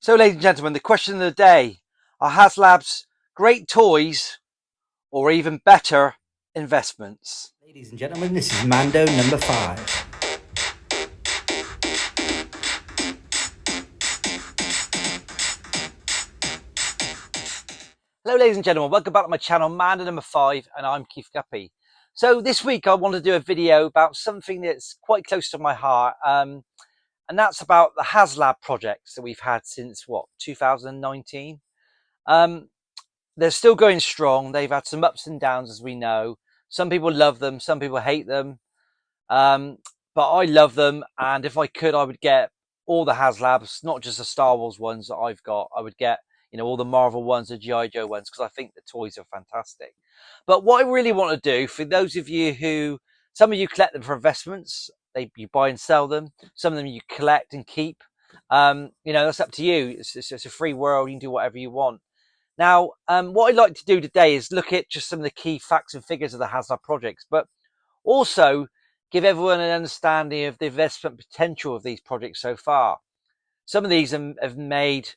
So, ladies and gentlemen, the question of the day: are HasLabs great toys or even better investments? Ladies and gentlemen, this is Mando number 5. Hello, ladies and gentlemen, welcome back to my channel, Manda number 5, and I'm Keith Guppy. So, this week I want to do a video about something that's quite close to my heart, and that's about the HasLab projects that we've had since 2019. They're still going strong. They've had some ups and downs, as we know. Some people love them, some people hate them. Um, but I love them, and if I could, I would get all the HasLabs, not just the Star Wars ones that I've got. I would get, all the Marvel ones, the G.I.joe ones, because I think the toys are fantastic. But what I really want to do, for those of you who, some of you collect them for investments, you buy and sell them. Some of them you collect and keep. That's up to you. It's a free world. You can do whatever you want. Now, what I'd like to do today is look at just some of the key facts and figures of the HasLab projects, but also give everyone an understanding of the investment potential of these projects so far. Some of these have made,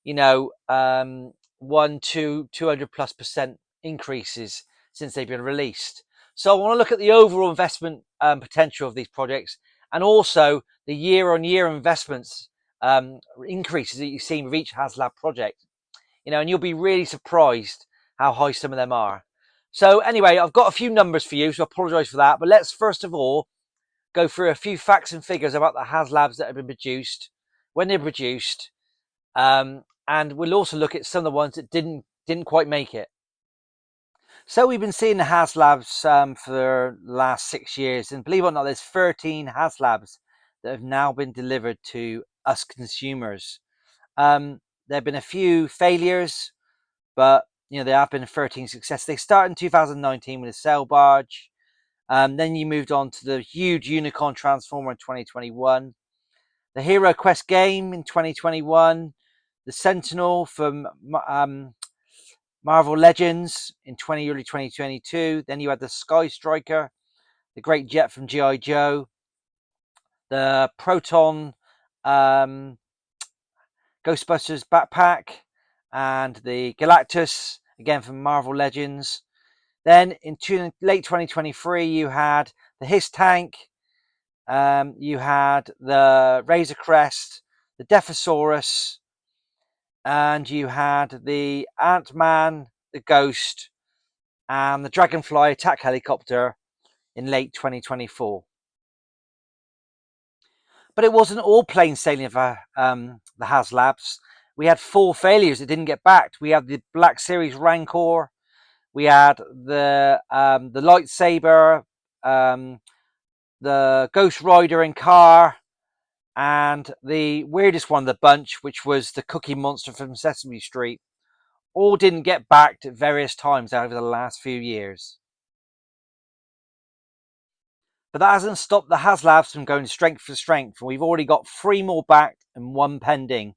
200+% increases since they've been released. So I want to look at the overall investment potential of these projects, and also the year-on-year investments increases that you've seen with each HasLab project. And you'll be really surprised how high some of them are. So anyway, I've got a few numbers for you, so I apologise for that. But let's first of all go through a few facts and figures about the HasLabs that have been produced, when they're produced, and we'll also look at some of the ones that didn't quite make it. So we've been seeing the HasLabs for the last 6 years, and believe it or not, there's 13 HasLabs that have now been delivered to us consumers. There have been a few failures, but there have been 13 successes. They started in 2019 with a sail barge. Then you moved on to the huge Unicorn Transformer in 2021, the Hero Quest game in 2021, the Sentinel from Marvel Legends in early 2022. Then you had the Sky Striker, the Great Jet from G.i.joe, the Proton Ghostbusters backpack, and the Galactus, again from Marvel Legends. Then in late 2023, you had the Hiss Tank, you had the Razor Crest, the Defosaurus, and you had the Ant-Man, the Ghost, and the Dragonfly attack helicopter in late 2024. But it wasn't all plain sailing for the HasLabs. We had 4 failures that didn't get backed. We had the Black Series Rancor, we had the lightsaber, the Ghost Rider and car, and the weirdest one of the bunch, which was the Cookie Monster from Sesame Street, all didn't get backed at various times over the last few years. But that hasn't stopped the HasLabs from going strength for strength, and we've already got 3 more backed and 1 pending.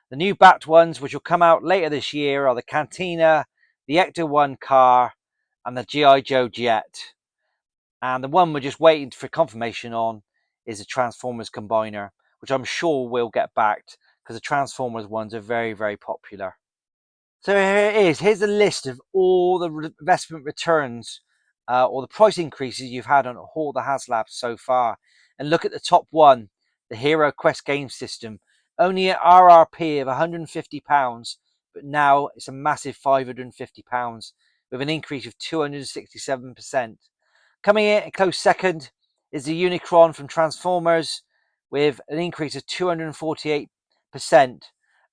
The new backed ones, which will come out later this year, are the Cantina, the Ecto 1 car, and the G.i.joe jet. And the one we're just waiting for confirmation on is the Transformers Combiner, which I'm sure will get backed because the Transformers ones are very, very popular. So here it is. Here's a list of all the investment returns or the price increases you've had on all the HasLabs so far. And look at the top one, the Hero Quest game system. Only at RRP of £150, but now it's a massive £550 with an increase of 267%. Coming in a close second is the Unicron from Transformers with an increase of 248%,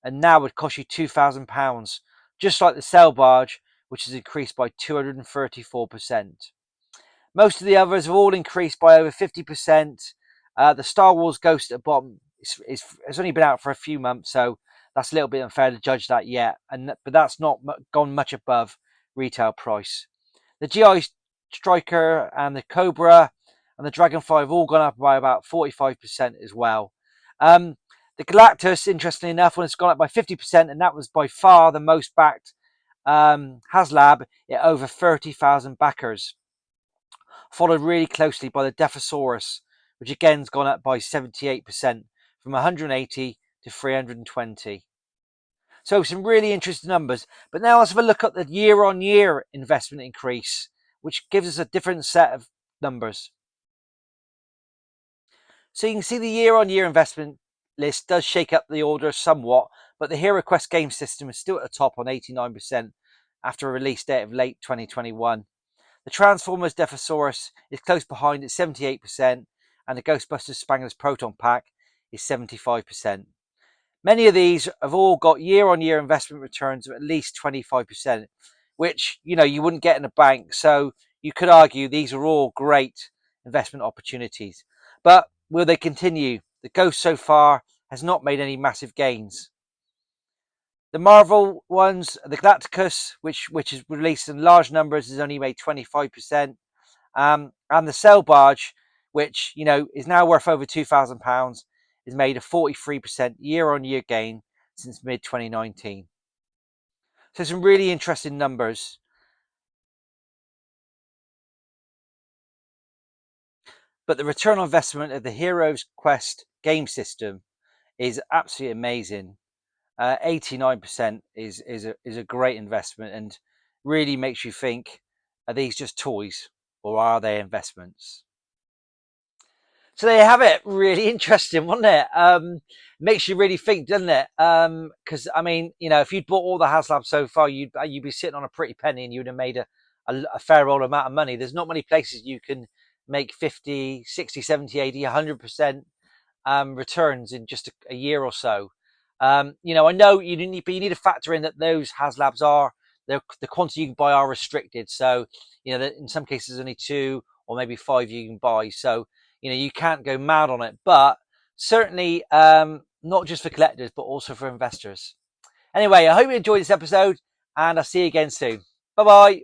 and now would cost you £2,000, just like the Sail Barge, which has increased by 234%. Most of the others have all increased by over 50%. The Star Wars Ghost at the bottom has only been out for a few months, so that's a little bit unfair to judge that yet. But that's not gone much above retail price. The GI Striker and the Cobra and the Dragonfly have all gone up by about 45% as well. The Galactus, interestingly enough, when it's gone up by 50%, and that was by far the most backed HasLab at over 30,000 backers. Followed really closely by the Defosaurus, which again has gone up by 78% from 180 to 320. So some really interesting numbers. But now let's have a look at the year-on-year investment increase, which gives us a different set of numbers. So you can see the year-on-year investment list does shake up the order somewhat, but the Hero Quest game system is still at the top on 89% after a release date of late 2021. The Transformers Defosaurus is close behind at 78%, and the Ghostbusters Spangler's Proton Pack is 75%. Many of these have all got year-on-year investment returns of at least 25%, which you wouldn't get in a bank. So you could argue these are all great investment opportunities. But will they continue? The Ghost so far has not made any massive gains. The Marvel ones, the Galacticus, which is released in large numbers, has only made 25%. And the Sail Barge, which is now worth over £2,000, has made a 43% year-on-year gain since mid-2019. So some really interesting numbers. But the return on investment of the Heroes Quest game system is absolutely amazing. 89% is a great investment, and really makes you think: are these just toys, or are they investments? So there you have it. Really interesting, wasn't it? Makes you really think, doesn't it? Because if you'd bought all the HasLabs so far, you'd be sitting on a pretty penny, and you'd have made a fair old amount of money. There's not many places you can make 50, 60, 70, 80, 100% returns in just a year or so. I know you need, but you need to factor in that those HasLabs are the quantity you can buy are restricted. So that in some cases only 2 or maybe 5 you can buy. So you can't go mad on it, but certainly not just for collectors, but also for investors. Anyway, I hope you enjoyed this episode, and I'll see you again soon. Bye bye.